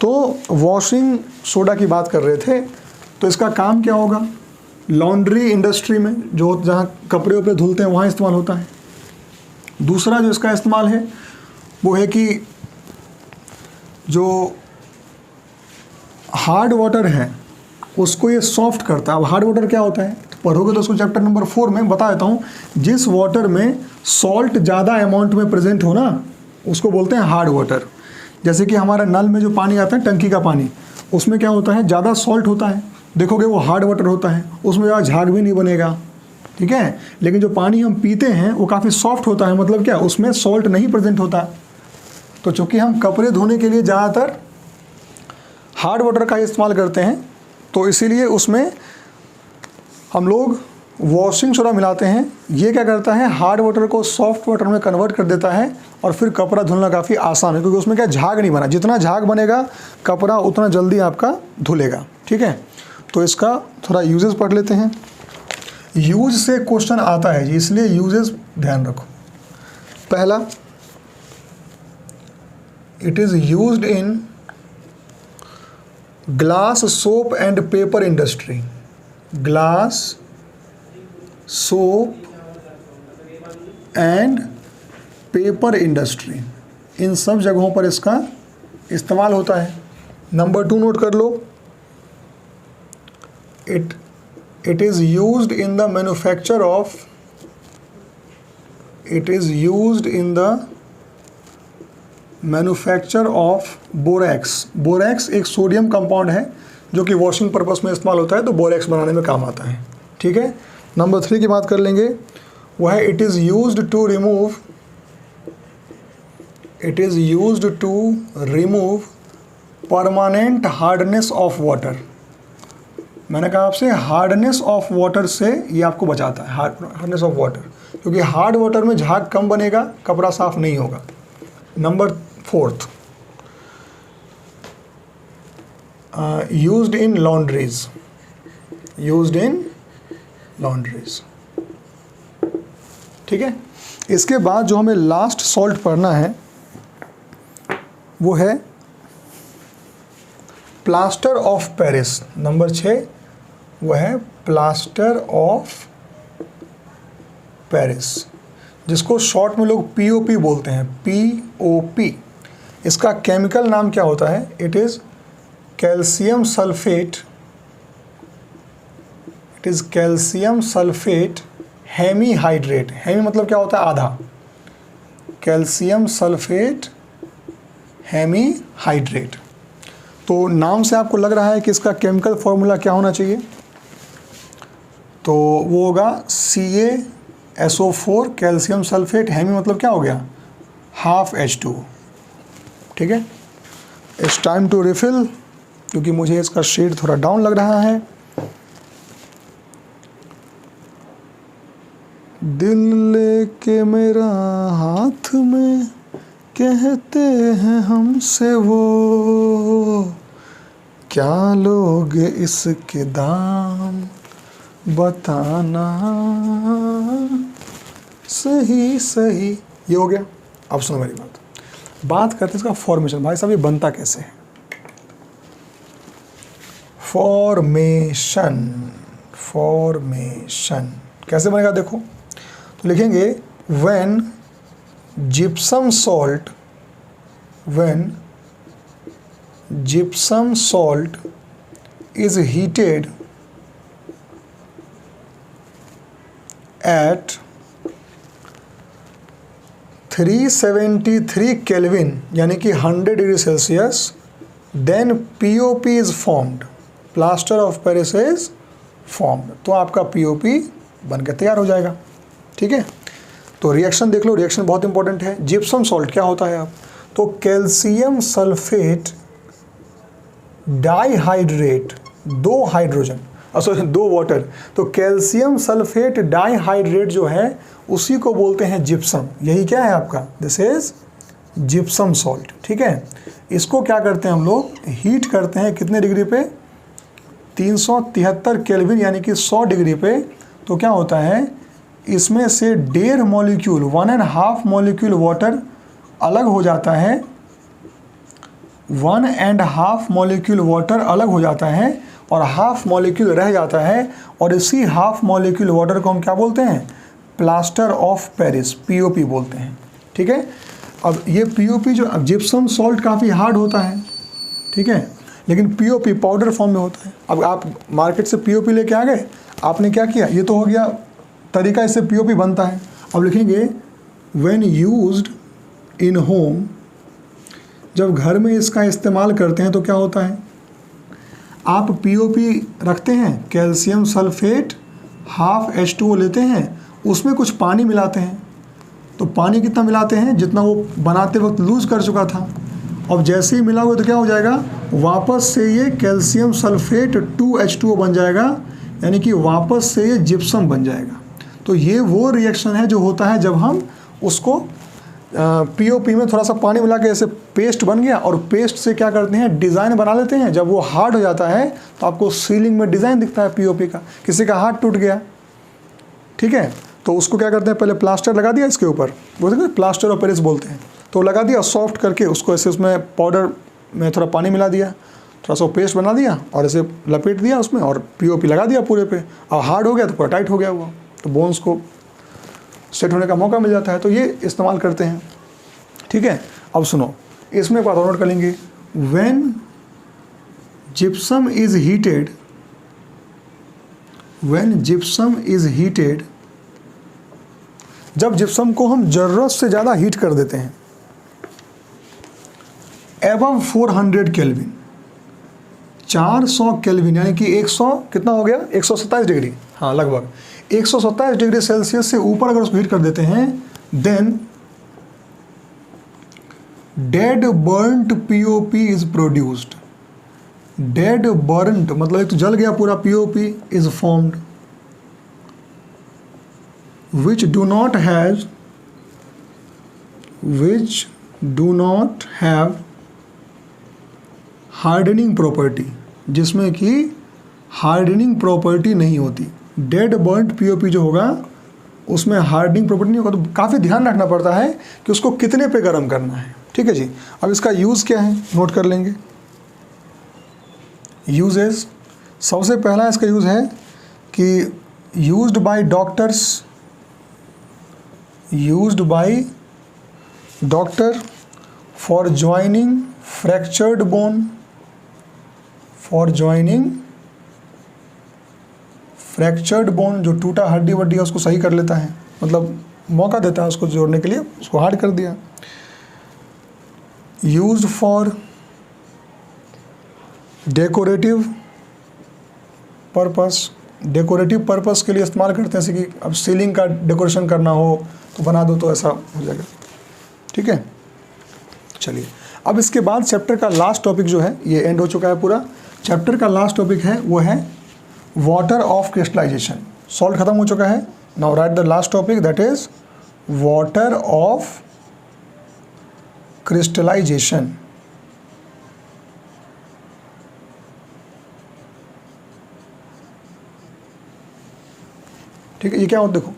Speaker 1: तो वॉशिंग सोडा की बात कर रहे थे, तो इसका काम क्या होगा, लॉन्ड्री इंडस्ट्री में, जो जहाँ कपड़े वपड़े धुलते हैं वहाँ इस्तेमाल होता है। दूसरा जो इसका इस्तेमाल है वो है कि जो हार्ड वाटर है उसको ये सॉफ्ट करता है। अब हार्ड वाटर क्या होता है, तो पढ़ोगे तो उसको चैप्टर नंबर 4 में बता देता हूँ। जिस वाटर में सॉल्ट ज़्यादा अमाउंट में प्रेजेंट हो ना, उसको बोलते हैं हार्ड वाटर। जैसे कि हमारा नल में जो पानी आता है, टंकी का पानी, उसमें क्या होता है, ज़्यादा सॉल्ट होता है, देखोगे वो हार्ड वाटर होता है, उसमें ज़्यादा झाग भी नहीं बनेगा, ठीक है। लेकिन जो पानी हम पीते हैं वो काफ़ी सॉफ्ट होता है, मतलब क्या, उसमें सॉल्ट नहीं प्रेजेंट होता। तो चूँकि हम कपड़े धोने के लिए ज़्यादातर हार्ड वाटर का इस्तेमाल करते हैं, तो इसीलिए उसमें हम लोग वॉशिंग सोडा मिलाते हैं। ये क्या करता है, हार्ड वाटर को सॉफ्ट वाटर में कन्वर्ट कर देता है, और फिर कपड़ा धुलना काफ़ी आसान है, क्योंकि उसमें क्या झाग नहीं बना। जितना झाग बनेगा कपड़ा उतना जल्दी आपका धुलेगा, ठीक है। तो इसका थोड़ा यूजेस पढ़ लेते हैं। यूज से क्वेश्चन आता है जी, इसलिए यूजेस ध्यान रखो। पहला, it is used in glass soap and paper industry. Glass soap and paper industry, इन सब जगहों पर इसका इस्तेमाल होता है। नंबर 2 नोट कर लो, it is used in the manufacture of borax. Borax एक सोडियम कंपाउंड है जो कि वॉशिंग पर्पस में इस्तेमाल होता है, तो बोरेक्स बनाने में काम आता है, ठीक है। नंबर 3 की बात कर लेंगे, वह है it is used to remove it is used to remove permanent hardness of water. मैंने कहा आपसे हार्डनेस ऑफ वाटर से ये आपको बचाता है, हार्डनेस ऑफ वाटर, क्योंकि हार्ड वाटर में झाग कम बनेगा, कपड़ा साफ नहीं होगा। Number 4, used in laundries, used in laundries. ठीक है, इसके बाद जो हमें लास्ट सॉल्ट पढ़ना है वो है प्लास्टर ऑफ पेरिस। नंबर 6 वो है प्लास्टर ऑफ पेरिस, जिसको शॉर्ट में लोग POP बोलते हैं, POP। इसका केमिकल नाम क्या होता है? It is calcium sulphate, it is calcium sulphate hemihydrate. Hemi मतलब क्या होता है? आधा। Calcium sulphate hemihydrate. तो नाम से आपको लग रहा है कि इसका केमिकल फॉर्मूला क्या होना चाहिए? तो वो होगा CaSO4 कैल्शियम सल्फेट। हेमी मतलब क्या हो गया? Half H2। ठीक है, इट्स टाइम टू रिफिल, क्योंकि मुझे इसका शेड थोड़ा डाउन लग रहा है। दिल लेके मेरा हाथ में कहते हैं हमसे वो, क्या लोगे इसके दाम बताना सही सही। ये हो गया। अब सुनो मेरी बात करते हैं इसका फॉर्मेशन। भाई साहब ये बनता कैसे है? फॉर्मेशन कैसे बनेगा देखो, तो लिखेंगे when gypsum salt is heated at 373 Kelvin यानी कि 100 degree Celsius, then POP is formed, plaster of Paris is formed. तो आपका POP बन के तैयार हो जाएगा। ठीक है, तो रिएक्शन देख लो, रिएक्शन बहुत इंपॉर्टेंट है। जिप्सम सॉल्ट क्या होता है? आप तो calcium sulphate dihydrate, 2 hydrogen sorry 2 water, तो कैल्शियम सल्फेट डाइहाइड्रेट जो है उसी को बोलते हैं जिप्सम। यही क्या है आपका? This is gypsum salt. ठीक है, इसको क्या करते हैं हम लोग? हीट करते हैं कितने डिग्री पे? 373 केल्विन यानी कि 100 डिग्री पे। तो क्या होता है, इसमें से 1.5 मॉलिक्यूल 1.5 मॉलिक्यूल वाटर अलग हो जाता है, 1.5 मॉलिक्यूल वाटर अलग हो जाता है और हाफ मॉलिक्यूल रह जाता है, और इसी हाफ मॉलिक्यूल वाटर को हम क्या बोलते हैं? प्लास्टर ऑफ पेरिस, POP बोलते हैं। ठीक है, अब ये POP जो जिप्सम सॉल्ट काफ़ी हार्ड होता है, ठीक है, लेकिन POP पाउडर फॉर्म में होता है। अब आप मार्केट से POP लेके आ गए, आपने क्या किया? ये तो हो गया तरीका, इससे POP बनता है। अब लिखेंगे व्हेन यूज्ड इन होम, जब घर में इसका इस्तेमाल करते हैं तो क्या होता है? आप POP रखते हैं, कैल्शियम सल्फेट हाफ H2O लेते हैं, उसमें कुछ पानी मिलाते हैं। तो पानी कितना मिलाते हैं? जितना वो बनाते वक्त लूज़ कर चुका था। अब जैसे ही मिलाओगे तो क्या हो जाएगा? वापस से ये कैल्शियम सल्फेट 2H2O बन जाएगा, यानी कि वापस से ये जिप्सम बन जाएगा। तो ये वो रिएक्शन है जो होता है जब हम उसको POP में थोड़ा सा पानी मिला के ऐसे पेस्ट बन गया, और पेस्ट से क्या करते हैं? डिज़ाइन बना लेते हैं। जब वो हार्ड हो जाता है तो आपको सीलिंग में डिज़ाइन दिखता है POP का। किसी का हाथ टूट गया, ठीक है, तो उसको क्या करते हैं? पहले प्लास्टर लगा दिया इसके ऊपर, बोलते हैं प्लास्टर ऑफ पेरिस बोलते हैं। तो लगा दिया सॉफ्ट करके, उसको ऐसे उसमें पाउडर में थोड़ा पानी मिला दिया, थोड़ा सा पेस्ट बना दिया और ऐसे लपेट दिया उसमें, और POP लगा दिया पूरे पे। और हार्ड हो गया तो पूरा टाइट हो गया वो, तो बोन्स को सेट होने का मौका मिल जाता है। तो ये इस्तेमाल करते हैं। ठीक है, अब सुनो, इसमें एक बात और नोट कर लेंगे। When gypsum is heated, when gypsum is heated, जब जिप्सम को हम ज़रूरत से ज़्यादा हीट कर देते हैं, एबव 400 केल्विन, 400 केल्विन यानी कि 100 कितना हो गया? 127 डिग्री, हाँ लगभग 127 डिग्री सेल्सियस से ऊपर अगर उसको हीट कर देते हैं, then dead burnt POP is produced. Dead burnt मतलब एक तो जल गया पूरा, POP is formed, which do not have hardening property, जिसमें कि हार्डनिंग प्रॉपर्टी नहीं होती। डेड बर्न्ट POP जो होगा उसमें हार्डनिंग प्रॉपर्टी नहीं होगा, तो काफ़ी ध्यान रखना पड़ता है कि उसको कितने पे गर्म करना है। ठीक है जी। अब इसका यूज़ क्या है नोट कर लेंगे। यूजेस, सबसे पहला इसका यूज़ है कि used by doctor for joining fractured bone, जो टूटा हड्डी वड्डी है उसको सही कर लेता है, मतलब मौका देता है उसको जोड़ने के लिए, उसको हार्ड कर दिया। यूज्ड फॉर डेकोरेटिव पर्पस के लिए इस्तेमाल करते हैं, जैसे कि अब सीलिंग का डेकोरेशन करना हो तो बना दो तो ऐसा हो जाएगा। ठीक है, चलिए अब इसके बाद चैप्टर का लास्ट टॉपिक जो है, ये एंड हो चुका है पूरा। चैप्टर का लास्ट टॉपिक है वो है वाटर ऑफ क्रिस्टलाइजेशन। सॉल्ट खत्म हो चुका है। Now write the last topic, that is water of crystallisation. ठीक है, ये क्या होता है देखो,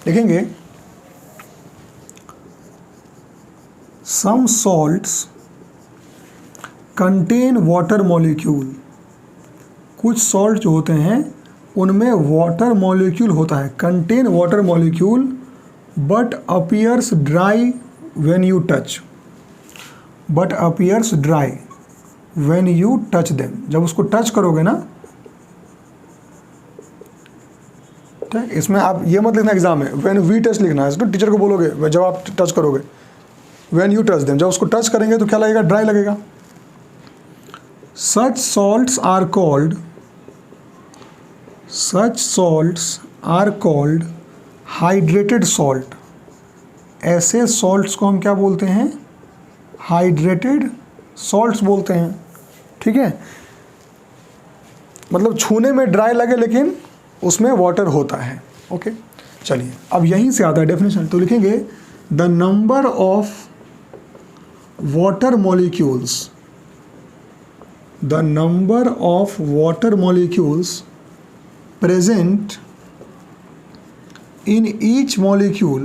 Speaker 1: लिखेंगे some salts contain water molecule. कुछ सॉल्ट जो होते हैं उनमें वाटर मॉलिक्यूल होता है, contain water molecule, but appears dry when you touch them. जब उसको टच करोगे ना, ठीक, इसमें आप ये मत लिखना एग्जाम में व्हेन वी टच लिखना है, इसको टीचर को बोलोगे जब आप टच करोगे, व्हेन यू टच देम, जब उसको टच करेंगे तो क्या लगेगा, ड्राई लगेगा। Such salts are called hydrated salt। ऐसे salts को हम क्या बोलते हैं, hydrated salts बोलते हैं। ठीक है, मतलब छूने में ड्राई लगे लेकिन उसमें वाटर होता है। ओके, चलिए अब यहीं से आता है डेफिनेशन, तो लिखेंगे the number of water molecules, the number of water molecules present in each molecule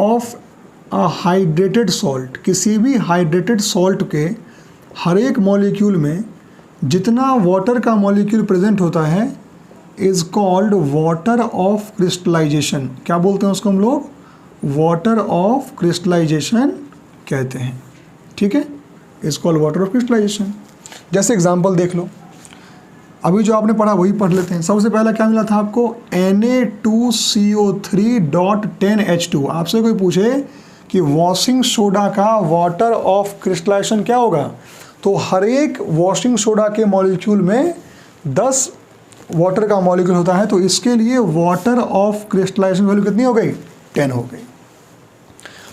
Speaker 1: of a hydrated salt। किसी भी hydrated salt के हर एक मॉलिक्यूल में जितना वाटर का मॉलिक्यूल प्रेजेंट होता है is called water of crystallization। क्या बोलते हैं उसको हम लोग, वाटर ऑफ क्रिस्टलाइजेशन कहते हैं। ठीक है, is called water of crystallisation. जैसे एग्जांपल देख लो, अभी जो आपने पढ़ा वही पढ़ लेते हैं। सबसे पहला क्या मिला था आपको, Na2CO3.10H2। आपसे कोई पूछे कि वॉशिंग सोडा का वाटर ऑफ क्रिस्टलाइजेशन क्या होगा, तो हर एक वॉशिंग सोडा के मॉलिक्यूल में 10 वाटर का मॉलिक्यूल होता है, तो इसके लिए वाटर ऑफ क्रिस्टलाइजेशन वैल्यू कितनी हो गई, 10 हो गई।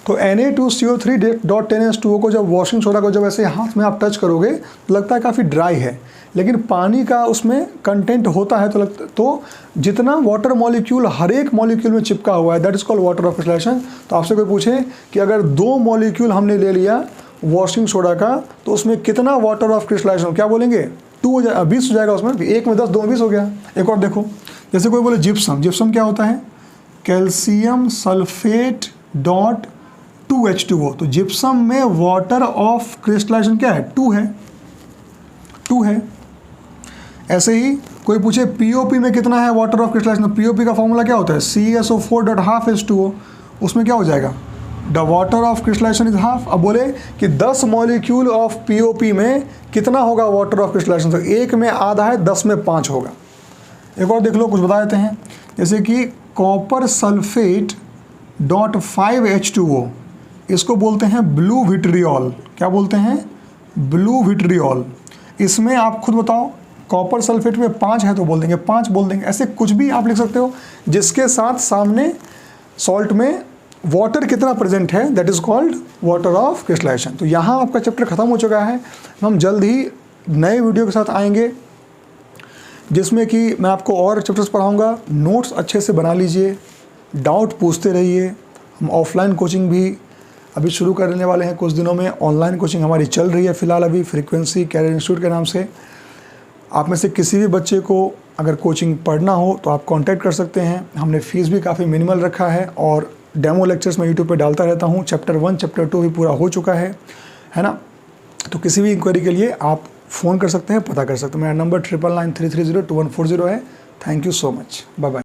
Speaker 1: तो Na2CO3.10H2O को जब वॉशिंग सोडा को जब ऐसे हाथ में आप टच करोगे तो लगता है काफ़ी ड्राई है, लेकिन पानी का उसमें कंटेंट होता है, तो जितना वाटर मॉलिक्यूल हर एक मॉलिक्यूल में चिपका हुआ है, that is called water of crystallisation. तो आपसे कोई पूछे कि अगर 2 मॉलिक्यूल हमने ले लिया वॉशिंग सोडा का, तो उसमें कितना वाटर ऑफ क्रिस्टलाइजेशन, क्या बोलेंगे, 2 हो जाएगा, 20 हो जाएगा उसमें, 1 में 10, 2 में 20 हो गया। एक और देखो, जैसे कोई बोले जिप्सम क्या होता है, कैल्शियम सल्फेट डॉट 2H2O। तो जिप्सम में वाटर ऑफ क्रिस्टलाइजेशन क्या है, 2 है। ऐसे ही कोई पूछे POP में कितना है वाटर ऑफ क्रिस्टलाइजेशन, POP का फॉर्मूला क्या होता है, CaSO4.12H2O। उसमें क्या हो जाएगा, the water of crystallisation is half. अब बोले कि 10 मॉलिक्यूल ऑफ POP में कितना होगा वाटर ऑफ क्रिस्टलाइजेशन, तो 1 में आधा है, 10 में 5 होगा। एक और देख लो, कुछ बता देते हैं, जैसे कि कॉपर सल्फेट डॉट 5H2O, इसको बोलते हैं ब्लू विट्रियोल। क्या बोलते हैं, ब्लू विट्रियोल। इसमें आप खुद बताओ, कॉपर सल्फेट में 5 है तो बोल देंगे 5 बोल देंगे। ऐसे कुछ भी आप लिख सकते हो जिसके साथ सामने सॉल्ट में वाटर कितना प्रेजेंट है, that is called water of crystallisation. तो यहाँ आपका चैप्टर ख़त्म हो चुका है। हम जल्द ही नए वीडियो के साथ आएंगे जिसमें कि मैं आपको और चैप्टर्स पढ़ाऊँगा। नोट्स अच्छे से बना लीजिए, डाउट पूछते रहिए। हम ऑफलाइन कोचिंग भी अभी शुरू करने वाले हैं कुछ दिनों में। ऑनलाइन कोचिंग हमारी चल रही है फ़िलहाल अभी फ्रीक्वेंसी कैरियर इंस्टीट्यूट के नाम से। आप में से किसी भी बच्चे को अगर कोचिंग पढ़ना हो तो आप कांटेक्ट कर सकते हैं। हमने फ़ीस भी काफ़ी मिनिमल रखा है और डेमो लेक्चर्स मैं यूट्यूब पे डालता रहता हूँ। चैप्टर 1 चैप्टर 2 भी पूरा हो चुका है ना। तो किसी भी इंक्वायरी के लिए आप फ़ोन कर सकते हैं, पता कर सकते हैं। मेरा नंबर 9993302140 है। Thank you so much, bye bye.